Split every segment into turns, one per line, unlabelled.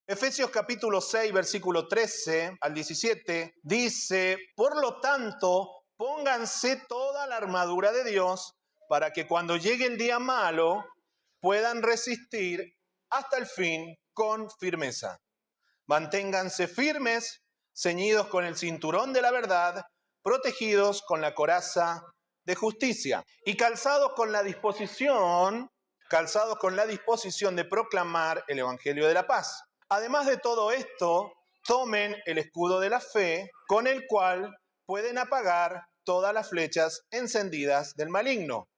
Efesios capítulo 6, versículo 13 al 17, dice: por lo tanto, pónganse toda la armadura de Dios para que cuando llegue el día malo puedan resistir hasta el fin con firmeza. Manténganse firmes, ceñidos con el cinturón de la verdad, protegidos con la coraza de justicia y calzados con la disposición de proclamar el evangelio de la paz. Además de todo esto, tomen el escudo de la fe, con el cual pueden apagar todas las flechas encendidas del maligno.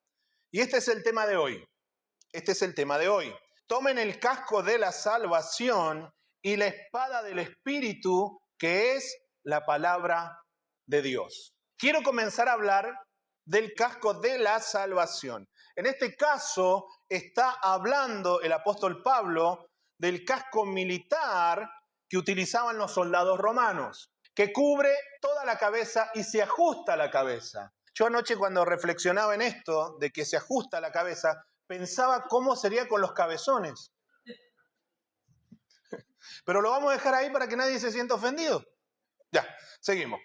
Y este es el tema de hoy. Tomen el casco de la salvación y la espada del Espíritu, que es la palabra de Dios. Quiero comenzar a hablar del casco de la salvación. En este caso está hablando el apóstol Pablo del casco militar que utilizaban los soldados romanos, que cubre toda la cabeza y se ajusta a la cabeza. Yo anoche, cuando reflexionaba en esto de que se ajusta a la cabeza, pensaba cómo sería con los cabezones. Pero lo vamos a dejar ahí para que nadie se sienta ofendido. Ya, seguimos.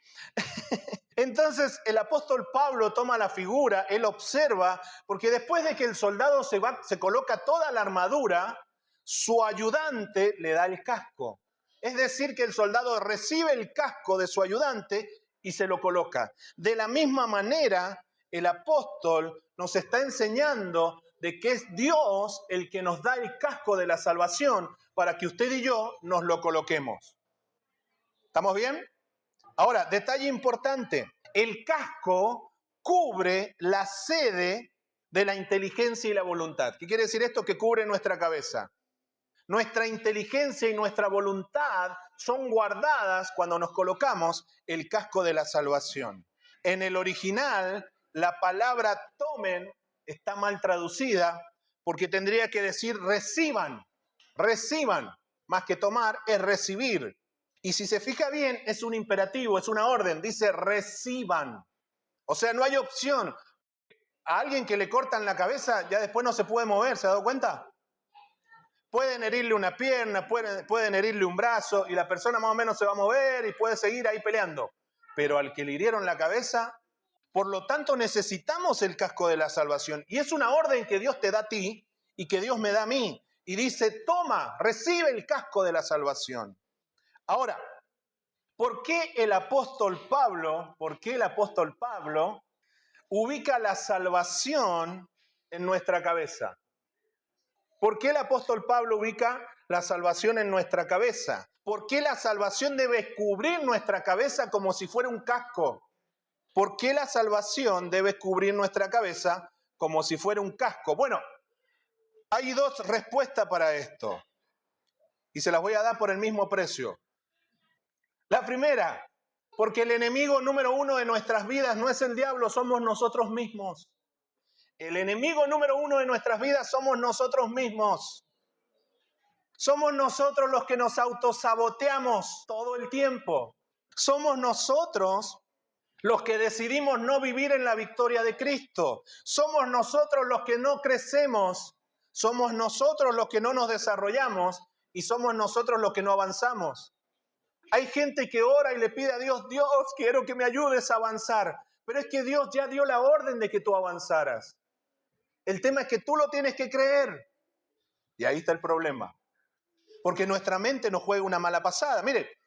Entonces el apóstol Pablo toma la figura, él observa, porque después de que el soldado se coloca toda la armadura, su ayudante le da el casco. Es decir, que el soldado recibe el casco de su ayudante y se lo coloca. De la misma manera, el apóstol nos está enseñando de que es Dios el que nos da el casco de la salvación para que usted y yo nos lo coloquemos. ¿Estamos bien? Ahora, detalle importante, el casco cubre la sede de la inteligencia y la voluntad. ¿Qué quiere decir esto? Que cubre nuestra cabeza. Nuestra inteligencia y nuestra voluntad son guardadas cuando nos colocamos el casco de la salvación. En el original, la palabra tomen está mal traducida porque tendría que decir reciban. Reciban, más que tomar, es recibir. Y si se fija bien, es un imperativo, es una orden, dice reciban. O sea, no hay opción. A alguien que le cortan la cabeza ya después no se puede mover, ¿se ha dado cuenta? Pueden herirle una pierna, pueden herirle un brazo y la persona más o menos se va a mover y puede seguir ahí peleando. Pero al que le hirieron la cabeza, por lo tanto necesitamos el casco de la salvación. Y es una orden que Dios te da a ti y que Dios me da a mí. Y dice, toma, recibe el casco de la salvación. Ahora, ¿por qué el apóstol Pablo ubica la salvación en nuestra cabeza? ¿Por qué el apóstol Pablo ubica la salvación en nuestra cabeza? ¿Por qué la salvación debe cubrir nuestra cabeza como si fuera un casco? ¿Por qué la salvación debe cubrir nuestra cabeza como si fuera un casco? Bueno, hay dos respuestas para esto y se las voy a dar por el mismo precio. La primera, porque el enemigo número uno de nuestras vidas no es el diablo, somos nosotros mismos. El enemigo número uno de nuestras vidas somos nosotros mismos. Somos nosotros los que nos autosaboteamos todo el tiempo. Somos nosotros los que decidimos no vivir en la victoria de Cristo. Somos nosotros los que no crecemos. Somos nosotros los que no nos desarrollamos y somos nosotros los que no avanzamos. Hay gente que ora y le pide a Dios, Dios, quiero que me ayudes a avanzar. Pero es que Dios ya dio la orden de que tú avanzaras. El tema es que tú lo tienes que creer. Y ahí está el problema. Porque nuestra mente nos juega una mala pasada. Mire,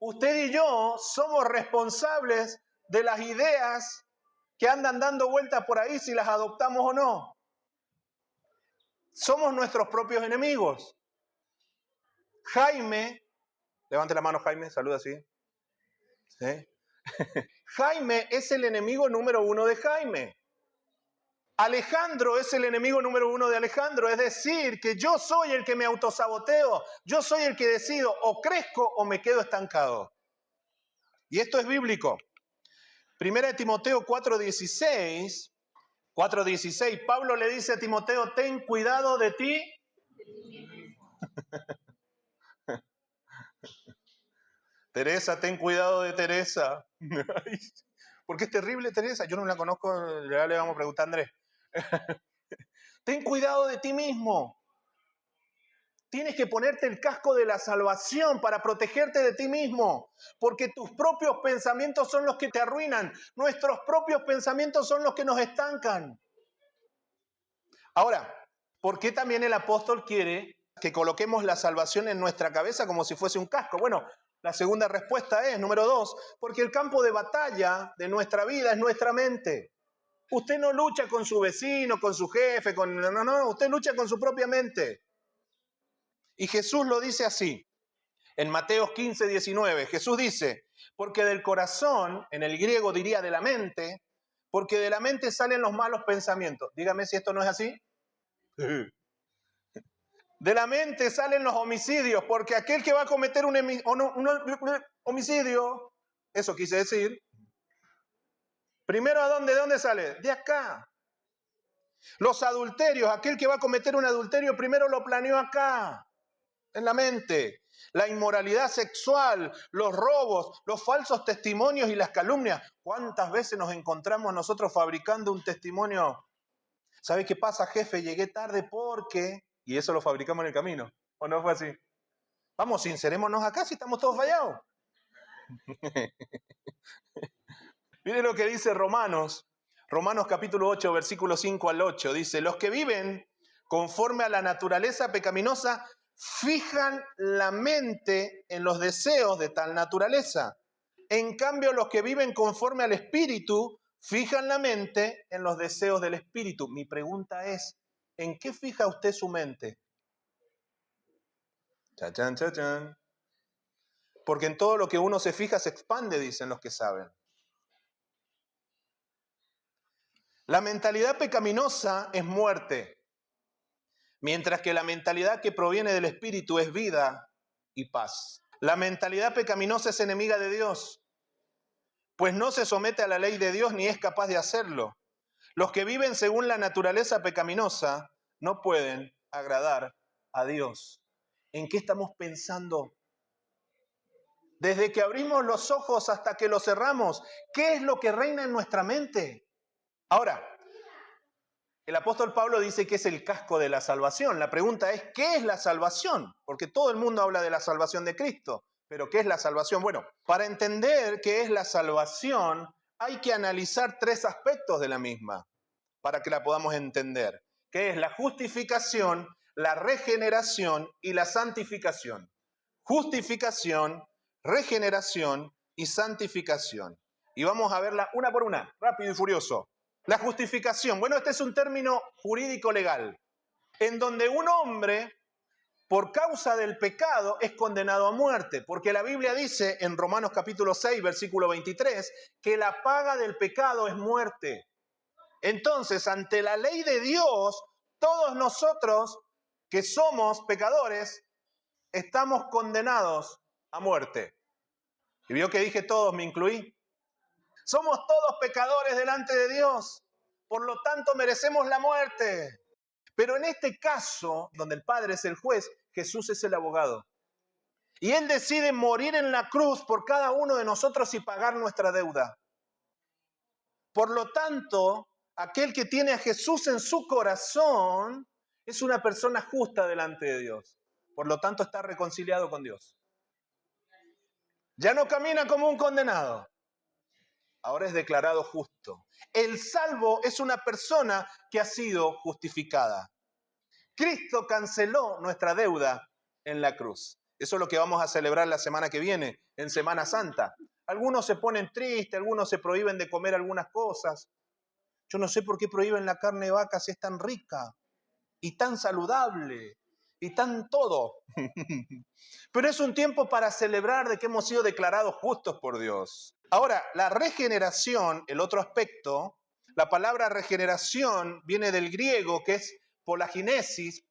usted y yo somos responsables de las ideas que andan dando vueltas por ahí, si las adoptamos o no. Somos nuestros propios enemigos. Jaime, levante la mano Jaime, saluda así. ¿Sí? Jaime es el enemigo número uno de Jaime. Alejandro es el enemigo número uno de Alejandro. Es decir, que yo soy el que me autosaboteo. Yo soy el que decido o crezco o me quedo estancado. Y esto es bíblico. Primera de Timoteo 4:16, Pablo le dice a Timoteo, ten cuidado de ti. Teresa, ten cuidado de Teresa. Porque es terrible Teresa. Yo no la conozco, ya le vamos a preguntar a Andrés. Ten cuidado de ti mismo. Tienes que ponerte el casco de la salvación para protegerte de ti mismo, porque tus propios pensamientos son los que te arruinan. Nuestros propios pensamientos son los que nos estancan. Ahora, ¿por qué también el apóstol quiere que coloquemos la salvación en nuestra cabeza como si fuese un casco? Bueno, la segunda respuesta es, número 2, porque el campo de batalla de nuestra vida es nuestra mente. Usted no lucha con su vecino, con su jefe, no, usted lucha con su propia mente. Y Jesús lo dice así, en Mateo 15, 19. Jesús dice, porque del corazón, en el griego diría de la mente, porque de la mente salen los malos pensamientos. Dígame si esto no es así. De la mente salen los homicidios, porque aquel que va a cometer un homicidio, eso quise decir, primero ¿de dónde sale? De acá. Los adulterios, aquel que va a cometer un adulterio primero lo planeó acá, en la mente. La inmoralidad sexual, los robos, los falsos testimonios y las calumnias. ¿Cuántas veces nos encontramos nosotros fabricando un testimonio? ¿Sabe qué pasa, jefe? Llegué tarde porque... Y eso lo fabricamos en el camino. ¿O no fue así? Vamos, sincerémonos acá si estamos todos fallados. Mire lo que dice Romanos capítulo 8, versículo 5 al 8. Dice, los que viven conforme a la naturaleza pecaminosa fijan la mente en los deseos de tal naturaleza. En cambio, los que viven conforme al Espíritu fijan la mente en los deseos del Espíritu. Mi pregunta es, ¿en qué fija usted su mente? Chachán, chachán. Porque en todo lo que uno se fija se expande, dicen los que saben. La mentalidad pecaminosa es muerte, mientras que la mentalidad que proviene del Espíritu es vida y paz. La mentalidad pecaminosa es enemiga de Dios, pues no se somete a la ley de Dios ni es capaz de hacerlo. Los que viven según la naturaleza pecaminosa no pueden agradar a Dios. ¿En qué estamos pensando? Desde que abrimos los ojos hasta que los cerramos, ¿qué es lo que reina en nuestra mente? Ahora, el apóstol Pablo dice que es el casco de la salvación. La pregunta es, ¿qué es la salvación? Porque todo el mundo habla de la salvación de Cristo, pero ¿qué es la salvación? Bueno, para entender qué es la salvación, hay que analizar 3 aspectos de la misma para que la podamos entender, que es la justificación, la regeneración y la santificación. Justificación, regeneración y santificación. Y vamos a verla una por una, rápido y furioso. La justificación, bueno, este es un término jurídico legal, en donde un hombre, por causa del pecado, es condenado a muerte, porque la Biblia dice en Romanos capítulo 6, versículo 23, que la paga del pecado es muerte. Entonces, ante la ley de Dios, todos nosotros que somos pecadores, estamos condenados a muerte. ¿Y vio que dije todos, me incluí? Somos todos pecadores delante de Dios, por lo tanto merecemos la muerte. Pero en este caso, donde el Padre es el juez, Jesús es el abogado. Y Él decide morir en la cruz por cada uno de nosotros y pagar nuestra deuda. Por lo tanto, aquel que tiene a Jesús en su corazón es una persona justa delante de Dios. Por lo tanto, está reconciliado con Dios. Ya no camina como un condenado. Ahora es declarado justo. El salvo es una persona que ha sido justificada. Cristo canceló nuestra deuda en la cruz. Eso es lo que vamos a celebrar la semana que viene, en Semana Santa. Algunos se ponen tristes, algunos se prohíben de comer algunas cosas. Yo no sé por qué prohíben la carne de vaca si es tan rica y tan saludable y tan todo. Pero es un tiempo para celebrar de que hemos sido declarados justos por Dios. Ahora, la regeneración, el otro aspecto, la palabra regeneración viene del griego que es polaginesis,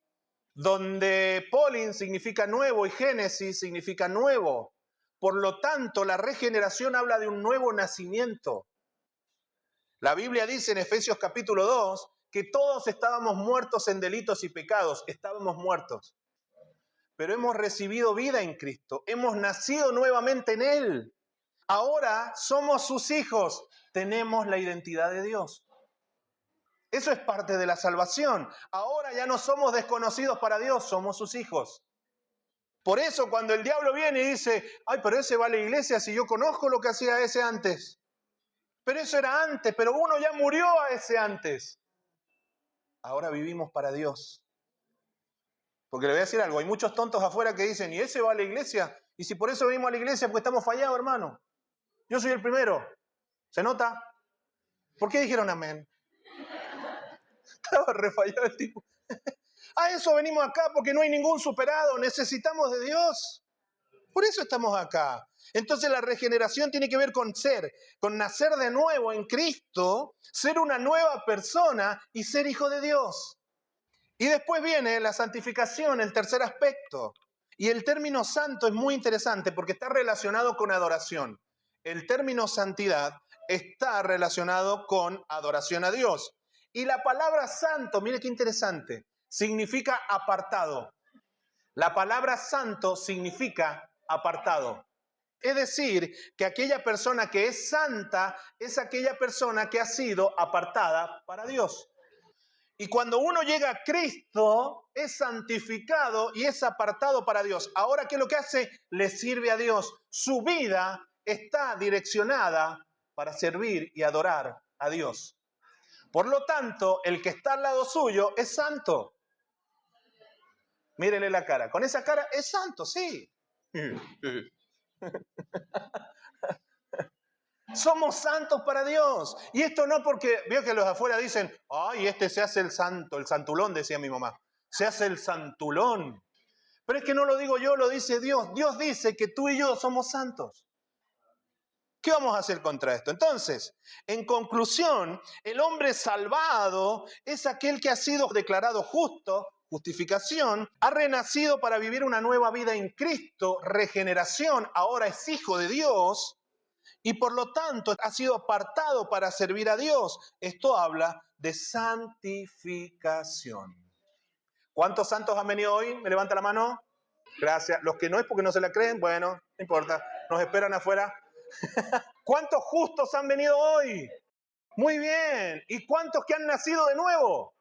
donde polin significa nuevo y génesis significa nuevo. Por lo tanto, la regeneración habla de un nuevo nacimiento. La Biblia dice en Efesios capítulo 2 que todos estábamos muertos en delitos y pecados, estábamos muertos. pero hemos recibido vida en Cristo, hemos nacido nuevamente en Él. Ahora somos sus hijos, tenemos la identidad de Dios. Eso es parte de la salvación. Ahora ya no somos desconocidos para Dios, somos sus hijos. Por eso cuando el diablo viene y dice, ay, pero ese va a la iglesia si yo conozco lo que hacía ese antes. Pero eso era antes, pero uno ya murió a ese antes. Ahora vivimos para Dios. Porque le voy a decir algo, hay muchos tontos afuera que dicen, ¿y ese va a la iglesia? Y si por eso venimos a la iglesia, pues estamos fallados, hermano. Yo soy el primero. ¿Se nota? ¿Por qué dijeron amén? Estaba refallado el tipo. A eso venimos acá porque no hay ningún superado, necesitamos de Dios. Por eso estamos acá. Entonces la regeneración tiene que ver con ser, con nacer de nuevo en Cristo, ser una nueva persona y ser hijo de Dios. Y después viene la santificación, el tercer aspecto. Y el término santo es muy interesante porque está relacionado con adoración. El término santidad está relacionado con adoración a Dios. Y la palabra santo, mire qué interesante, significa apartado. La palabra santo significa apartado. Es decir, que aquella persona que es santa es aquella persona que ha sido apartada para Dios. Y cuando uno llega a Cristo, es santificado y es apartado para Dios. Ahora, ¿qué es lo que hace? Le sirve a Dios. Su vida está direccionada para servir y adorar a Dios. Por lo tanto, el que está al lado suyo es santo. Mírele la cara. Con esa cara es santo, sí. Somos santos para Dios. Y esto no porque, veo que los de afuera dicen, ay, este se hace el santo, el santulón, decía mi mamá. Se hace el santulón. Pero es que no lo digo yo, lo dice Dios. Dios dice que tú y yo somos santos. ¿Qué vamos a hacer contra esto? Entonces, en conclusión, el hombre salvado es aquel que ha sido declarado justo, justificación, ha renacido para vivir una nueva vida en Cristo, regeneración, ahora es hijo de Dios y por lo tanto ha sido apartado para servir a Dios. Esto habla de santificación. ¿Cuántos santos han venido hoy? ¿Me levanta la mano? Gracias. Los que no es porque no se la creen, bueno, no importa, nos esperan afuera. ¿Cuántos justos han venido hoy? Muy bien. ¿Y cuántos que han nacido de nuevo?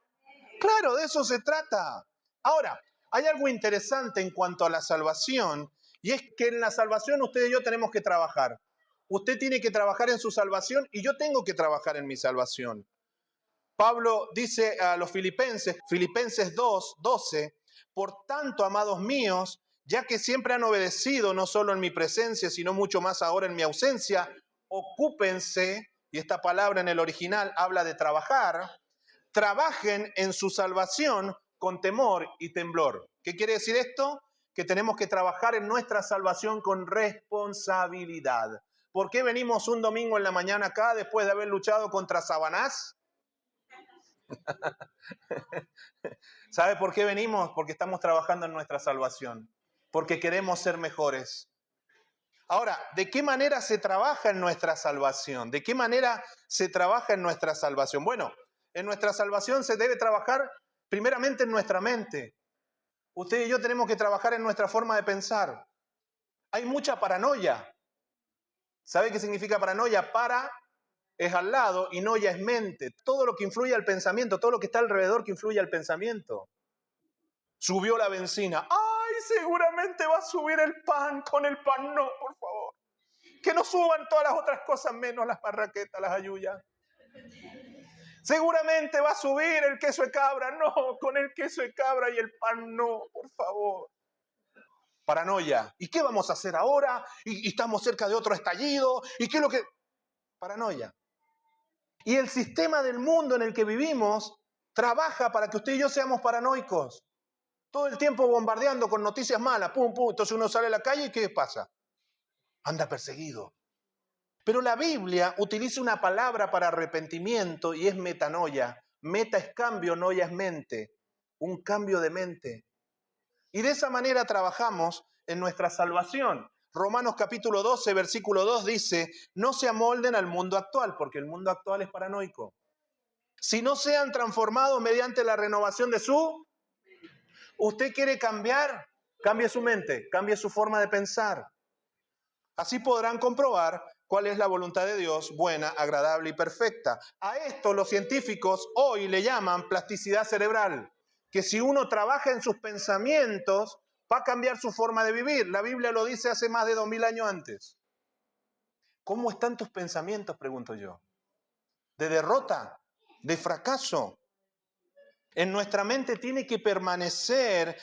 Claro, de eso se trata. Ahora, hay algo interesante en cuanto a la salvación, y es que en la salvación usted y yo tenemos que trabajar. Usted tiene que trabajar en su salvación y yo tengo que trabajar en mi salvación. Pablo dice a los Filipenses, Filipenses 2:12, por tanto, amados míos, ya que siempre han obedecido, no solo en mi presencia, sino mucho más ahora en mi ausencia, ocúpense, y esta palabra en el original habla de trabajar, trabajen en su salvación con temor y temblor. ¿Qué quiere decir esto? Que tenemos que trabajar en nuestra salvación con responsabilidad. ¿Por qué venimos un domingo en la mañana acá después de haber luchado contra Sabanás? ¿Sabe por qué venimos? Porque estamos trabajando en nuestra salvación, porque queremos ser mejores. Ahora, ¿de qué manera se trabaja en nuestra salvación? ¿De qué manera se trabaja en nuestra salvación? Bueno, en nuestra salvación se debe trabajar primeramente en nuestra mente. Usted y yo tenemos que trabajar en nuestra forma de pensar. Hay mucha paranoia. ¿Sabe qué significa paranoia? Para es al lado y noia es mente. Todo lo que influye al pensamiento, todo lo que está alrededor que influye al pensamiento. Subió la benzina. ¡Ay, seguramente va a subir el pan! Con el pan no, por favor. Que no suban todas las otras cosas menos las marraquetas, las ayuyas. Seguramente va a subir el queso de cabra. No, con el queso de cabra y el pan no, por favor. Paranoia. ¿Y qué vamos a hacer ahora? Y estamos cerca de otro estallido. ¿Y qué es lo que...? Paranoia. Y el sistema del mundo en el que vivimos trabaja para que usted y yo seamos paranoicos. Todo el tiempo bombardeando con noticias malas, pum, pum. Entonces uno sale a la calle y ¿qué pasa? Anda perseguido. Pero la Biblia utiliza una palabra para arrepentimiento y es metanoia. Meta es cambio, noia es mente. Un cambio de mente. Y de esa manera trabajamos en nuestra salvación. Romanos capítulo 12, versículo 2 dice, no se amolden al mundo actual, porque el mundo actual es paranoico. Si no sean transformados mediante la renovación de su... ¿Usted quiere cambiar? Cambie su mente, cambie su forma de pensar. Así podrán comprobar cuál es la voluntad de Dios, buena, agradable y perfecta. A esto los científicos hoy le llaman plasticidad cerebral, que si uno trabaja en sus pensamientos, va a cambiar su forma de vivir. La Biblia lo dice hace más de 2000 años antes. ¿Cómo están tus pensamientos?, pregunto yo. ¿De derrota? ¿De fracaso? En nuestra mente tiene que permanecer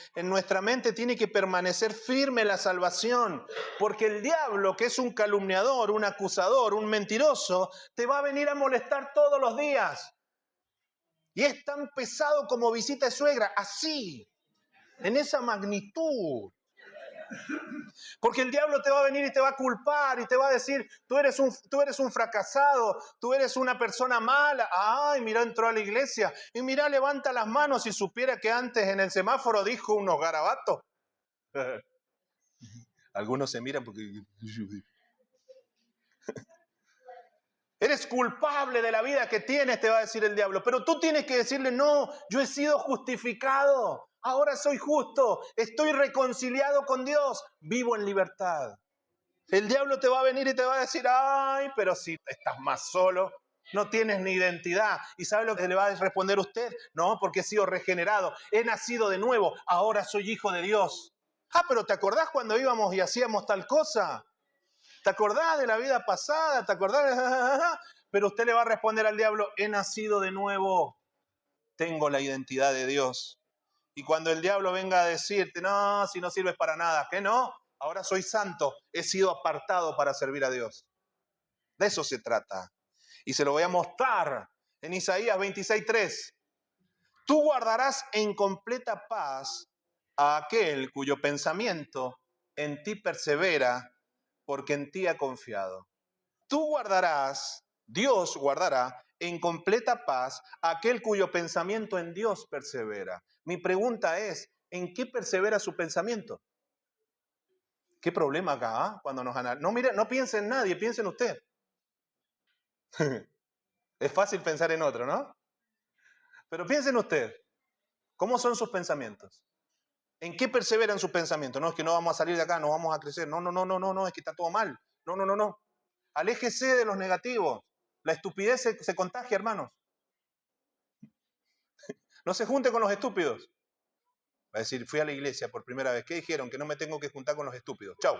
firme la salvación, porque el diablo, que es un calumniador, un acusador, un mentiroso, te va a venir a molestar todos los días. Y es tan pesado como visita de suegra, así, en esa magnitud. Porque el diablo te va a venir y te va a culpar y te va a decir, tú eres un fracasado, tú eres una persona mala. Ay, mira, entró a la iglesia y mira, levanta las manos y supiera que antes en el semáforo dijo unos garabatos. Algunos se miran porque... Eres culpable de la vida que tienes, te va a decir el diablo. Pero tú tienes que decirle, no, yo he sido justificado. Ahora soy justo, estoy reconciliado con Dios, vivo en libertad. El diablo te va a venir y te va a decir, ay, pero si estás más solo, no tienes ni identidad. ¿Y sabe lo que le va a responder usted? No, porque he sido regenerado, he nacido de nuevo, ahora soy hijo de Dios. Ah, pero ¿te acordás cuando íbamos y hacíamos tal cosa? ¿Te acordás de la vida pasada? ¿Te acordás? Pero usted le va a responder al diablo, he nacido de nuevo, tengo la identidad de Dios. Y cuando el diablo venga a decirte, no, si no sirves para nada, ¿qué no? Ahora soy santo, he sido apartado para servir a Dios. De eso se trata. Y se lo voy a mostrar en Isaías 26:3. Tú guardarás en completa paz a aquel cuyo pensamiento en ti persevera, porque en ti ha confiado. Tú guardarás, Dios guardará en completa paz a aquel cuyo pensamiento en Dios persevera. Mi pregunta es, ¿en qué persevera su pensamiento? ¿Qué problema acá? Cuando nos no, mire, no piense en nadie, piense en usted. Es fácil pensar en otro, ¿no? Pero piense en usted. ¿Cómo son sus pensamientos? ¿En qué perseveran sus pensamientos? No es que no vamos a salir de acá, no vamos a crecer. No, no, no, no, no, no, es que está todo mal. No, no, no, no. Aléjese de los negativos. La estupidez se contagia, hermanos. No se junte con los estúpidos. Va a decir, fui a la iglesia por primera vez. ¿Qué dijeron? Que no me tengo que juntar con los estúpidos. Chau.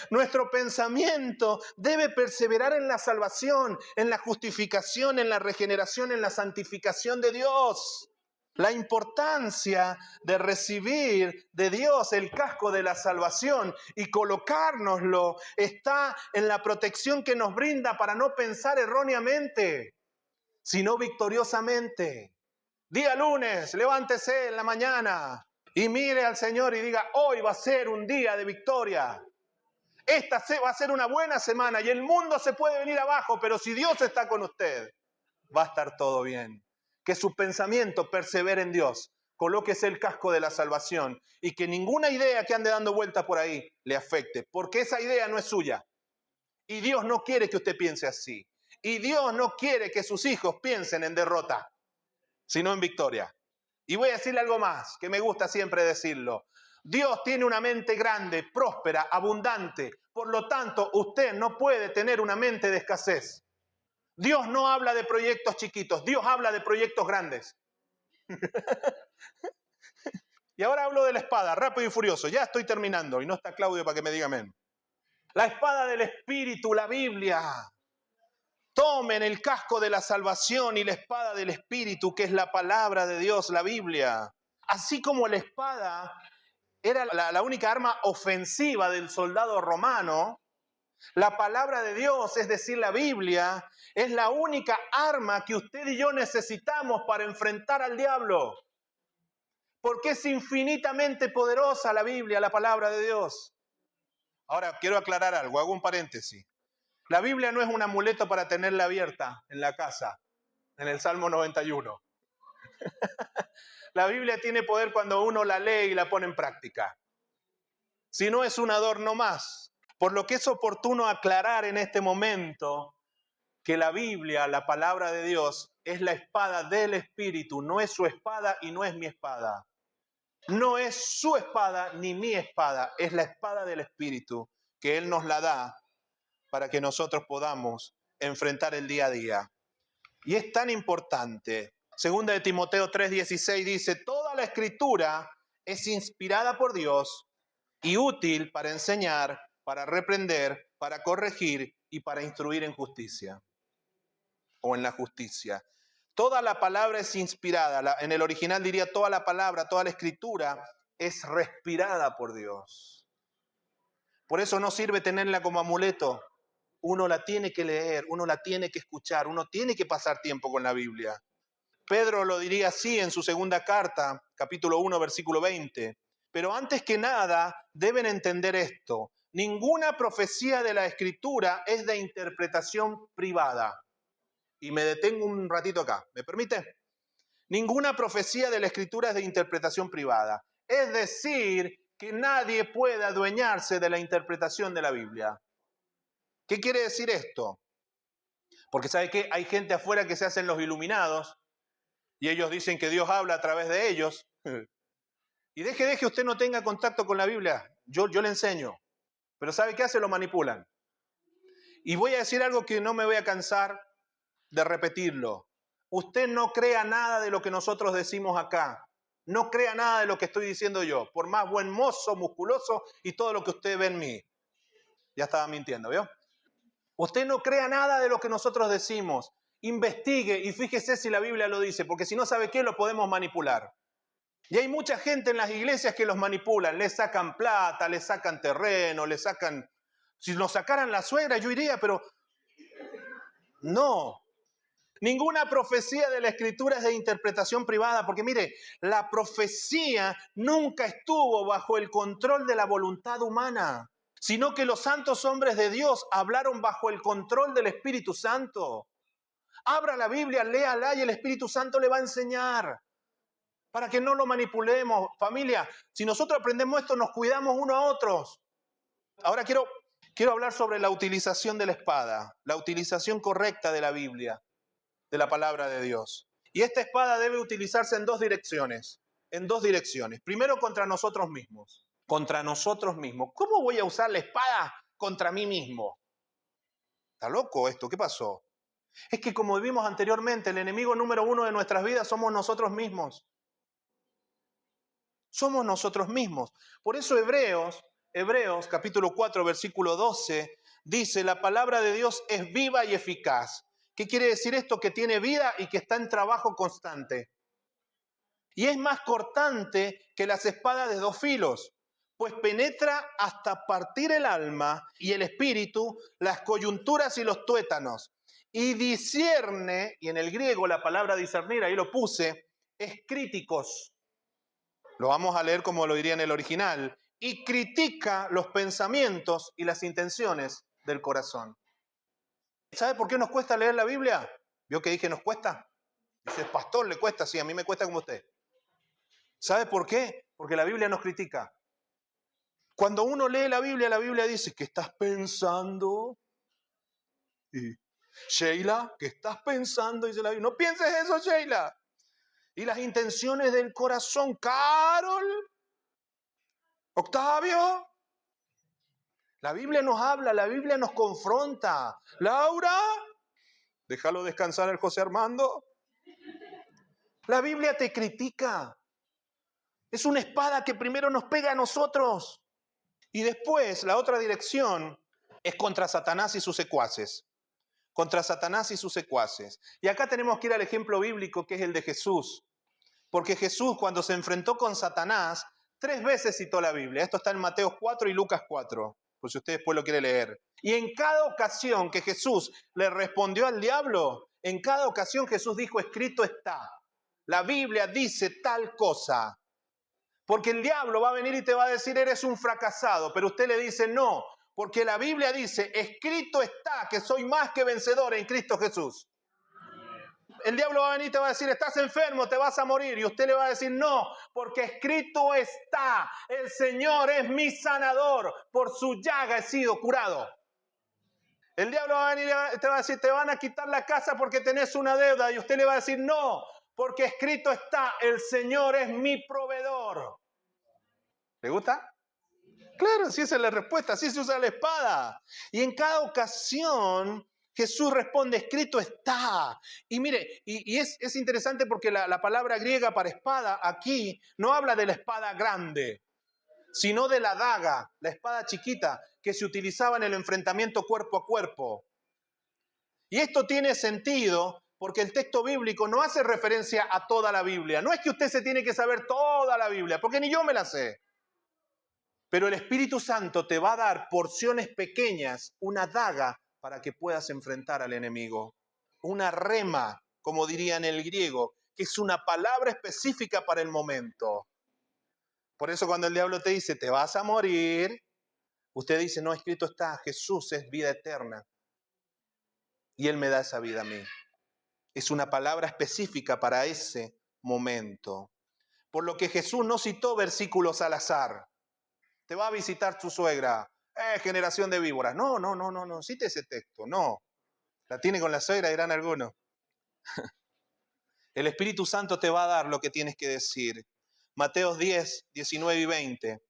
Nuestro pensamiento debe perseverar en la salvación, en la justificación, en la regeneración, en la santificación de Dios. La importancia de recibir de Dios el casco de la salvación y colocárnoslo está en la protección que nos brinda para no pensar erróneamente, sino victoriosamente. Día lunes, levántese en la mañana y mire al Señor y diga, hoy va a ser un día de victoria. Esta va a ser una buena semana y el mundo se puede venir abajo, pero si Dios está con usted, va a estar todo bien. Que su pensamiento persevere en Dios. Colóquese el casco de la salvación y que ninguna idea que ande dando vuelta por ahí le afecte, porque esa idea no es suya. Y Dios no quiere que usted piense así. Y Dios no quiere que sus hijos piensen en derrota, sino en victoria. Y voy a decirle algo más, que me gusta siempre decirlo. Dios tiene una mente grande, próspera, abundante. Por lo tanto, usted no puede tener una mente de escasez. Dios no habla de proyectos chiquitos, Dios habla de proyectos grandes. Y ahora hablo de la espada, rápido y furioso. Ya estoy terminando y no está Claudio para que me diga amén. La espada del Espíritu, la Biblia. Tomen el casco de la salvación y la espada del Espíritu, que es la palabra de Dios, la Biblia. Así como la espada era la única arma ofensiva del soldado romano, la palabra de Dios, es decir, la Biblia, es la única arma que usted y yo necesitamos para enfrentar al diablo. Porque es infinitamente poderosa la Biblia, la palabra de Dios. Ahora, quiero aclarar algo, hago un paréntesis. La Biblia no es un amuleto para tenerla abierta en la casa, en el Salmo 91. La Biblia tiene poder cuando uno la lee y la pone en práctica. Si no, es un adorno más. Por lo que es oportuno aclarar en este momento que la Biblia, la palabra de Dios, es la espada del Espíritu, no es su espada y no es mi espada. No es su espada ni mi espada, es la espada del Espíritu que Él nos la da para que nosotros podamos enfrentar el día a día. Y es tan importante. Segunda de Timoteo 3:16 dice, toda la escritura es inspirada por Dios y útil para enseñar, para reprender, para corregir y para instruir en justicia o en la justicia. Toda la palabra es inspirada. En el original diría toda la palabra, toda la escritura es respirada por Dios. Por eso no sirve tenerla como amuleto. Uno la tiene que leer, uno la tiene que escuchar, uno tiene que pasar tiempo con la Biblia. Pedro lo diría así en su segunda carta, capítulo 1, versículo 20. Pero antes que nada, deben entender esto. Ninguna profecía de la Escritura es de interpretación privada. Y me detengo un ratito acá, ¿me permite? Ninguna profecía de la Escritura es de interpretación privada. Es decir, que nadie puede adueñarse de la interpretación de la Biblia. ¿Qué quiere decir esto? Porque ¿sabe qué? Hay gente afuera que se hacen los iluminados y ellos dicen que Dios habla a través de ellos. Y deje, usted no tenga contacto con la Biblia. Yo le enseño. Pero ¿sabe qué hace? Lo manipulan. Y voy a decir algo que no me voy a cansar de repetirlo. Usted no crea nada de lo que nosotros decimos acá. No crea nada de lo que estoy diciendo yo. Por más buen mozo, musculoso y todo lo que usted ve en mí. Ya estaba mintiendo, ¿vio? Usted no crea nada de lo que nosotros decimos. Investigue y fíjese si la Biblia lo dice, porque si no sabe qué, lo podemos manipular. Y hay mucha gente en las iglesias que los manipulan, les sacan plata, les sacan terreno, les sacan... Si nos sacaran la suegra yo iría, pero no. Ninguna profecía de la Escritura es de interpretación privada, porque mire, la profecía nunca estuvo bajo el control de la voluntad humana, sino que los santos hombres de Dios hablaron bajo el control del Espíritu Santo. Abra la Biblia, léala y el Espíritu Santo le va a enseñar. Para que no lo manipulemos. Familia, si nosotros aprendemos esto, nos cuidamos unos a otros. Ahora quiero hablar sobre la utilización de la espada, la utilización correcta de la Biblia, de la palabra de Dios. Y esta espada debe utilizarse en dos direcciones. En dos direcciones. Primero, contra nosotros mismos. Contra nosotros mismos. ¿Cómo voy a usar la espada contra mí mismo? ¿Está loco esto? ¿Qué pasó? Es que como vimos anteriormente, el enemigo número uno de nuestras vidas somos nosotros mismos. Somos nosotros mismos. Por eso Hebreos capítulo 4, versículo 12, dice, la palabra de Dios es viva y eficaz. ¿Qué quiere decir esto? Que tiene vida y que está en trabajo constante. Y es más cortante que las espadas de dos filos, pues penetra hasta partir el alma y el espíritu, las coyunturas y los tuétanos. Y discierne, y en el griego la palabra discernir, ahí lo puse, es críticos. Lo vamos a leer como lo diría en el original. Y critica los pensamientos y las intenciones del corazón. ¿Sabe por qué nos cuesta leer la Biblia? ¿Vio que dije nos cuesta? Dice, pastor, le cuesta, sí, a mí me cuesta como usted. ¿Sabe por qué? Porque la Biblia nos critica. Cuando uno lee la Biblia dice, ¿qué estás pensando? Y, Sheila, ¿qué estás pensando? Dice la Biblia. No pienses eso, Sheila. Y las intenciones del corazón, Carol, Octavio. La Biblia nos habla, la Biblia nos confronta. Laura, déjalo descansar el José Armando. La Biblia te critica. Es una espada que primero nos pega a nosotros. Y después, la otra dirección es contra Satanás y sus secuaces. Contra Satanás y sus secuaces. Y acá tenemos que ir al ejemplo bíblico que es el de Jesús. Porque Jesús, cuando se enfrentó con Satanás, 3 veces citó la Biblia. Esto está en Mateo 4 y Lucas 4. Por si usted después lo quiere leer. Y en cada ocasión que Jesús le respondió al diablo, en cada ocasión Jesús dijo, escrito está. La Biblia dice tal cosa. Porque el diablo va a venir y te va a decir, eres un fracasado. Pero usted le dice, no. Porque la Biblia dice, escrito está que soy más que vencedor en Cristo Jesús. El diablo va a venir y te va a decir, estás enfermo, te vas a morir. Y usted le va a decir, no, porque escrito está, el Señor es mi sanador, por su llaga he sido curado. El diablo va a venir y te va a decir, te van a quitar la casa porque tenés una deuda. Y usted le va a decir, no, porque escrito está, el Señor es mi proveedor. ¿Le gusta? Claro, así es la respuesta, así se usa la espada. Y en cada ocasión Jesús responde, escrito está. Y mire, y es interesante porque la palabra griega para espada aquí no habla de la espada grande, sino de la daga, la espada chiquita que se utilizaba en el enfrentamiento cuerpo a cuerpo. Y esto tiene sentido porque el texto bíblico no hace referencia a toda la Biblia. No es que usted se tiene que saber toda la Biblia, porque ni yo me la sé. Pero el Espíritu Santo te va a dar porciones pequeñas, una daga para que puedas enfrentar al enemigo. Una rema, como diría en el griego, que es una palabra específica para el momento. Por eso cuando el diablo te dice, te vas a morir, usted dice, no, escrito está, Jesús es vida eterna. Y Él me da esa vida a mí. Es una palabra específica para ese momento. Por lo que Jesús no citó versículos al azar. Te va a visitar tu suegra. Generación de víboras. No, cite ese texto, no. La tiene con la suegra, dirán algunos. El Espíritu Santo te va a dar lo que tienes que decir. Mateos 10, 19 y 20.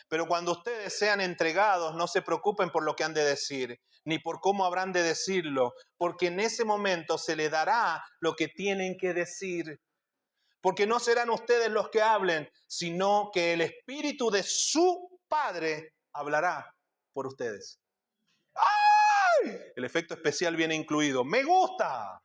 Pero cuando ustedes sean entregados, no se preocupen por lo que han de decir, ni por cómo habrán de decirlo, porque en ese momento se les dará lo que tienen que decir. Porque no serán ustedes los que hablen, sino que el Espíritu de su Padre hablará por ustedes. ¡Ay! El efecto especial viene incluido. Me gusta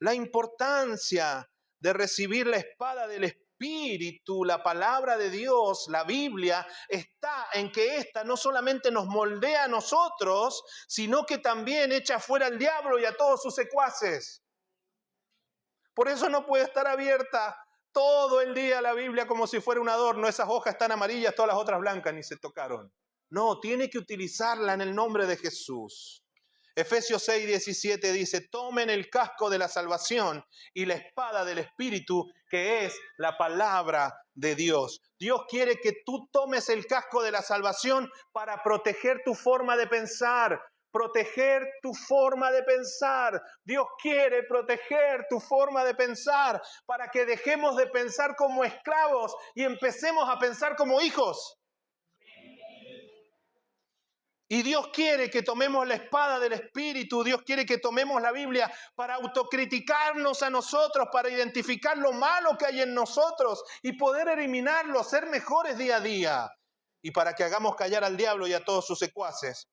la importancia de recibir la espada del Espíritu, la palabra de Dios, la Biblia, está en que esta no solamente nos moldea a nosotros, sino que también echa fuera al diablo y a todos sus secuaces. Por eso no puede estar abierta todo el día la Biblia como si fuera un adorno. Esas hojas están amarillas, todas las otras blancas, ni se tocaron. No, tiene que utilizarla en el nombre de Jesús. Efesios 6, 17 dice, tomen el casco de la salvación y la espada del Espíritu, que es la palabra de Dios. Dios quiere que tú tomes el casco de la salvación para proteger tu forma de pensar, proteger tu forma de pensar. Dios quiere proteger tu forma de pensar para que dejemos de pensar como esclavos y empecemos a pensar como hijos. Y Dios quiere que tomemos la espada del Espíritu, Dios quiere que tomemos la Biblia para autocriticarnos a nosotros, para identificar lo malo que hay en nosotros y poder eliminarlo, ser mejores día a día. Y para que hagamos callar al diablo y a todos sus secuaces.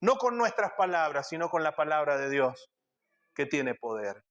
No con nuestras palabras, sino con la palabra de Dios, que tiene poder.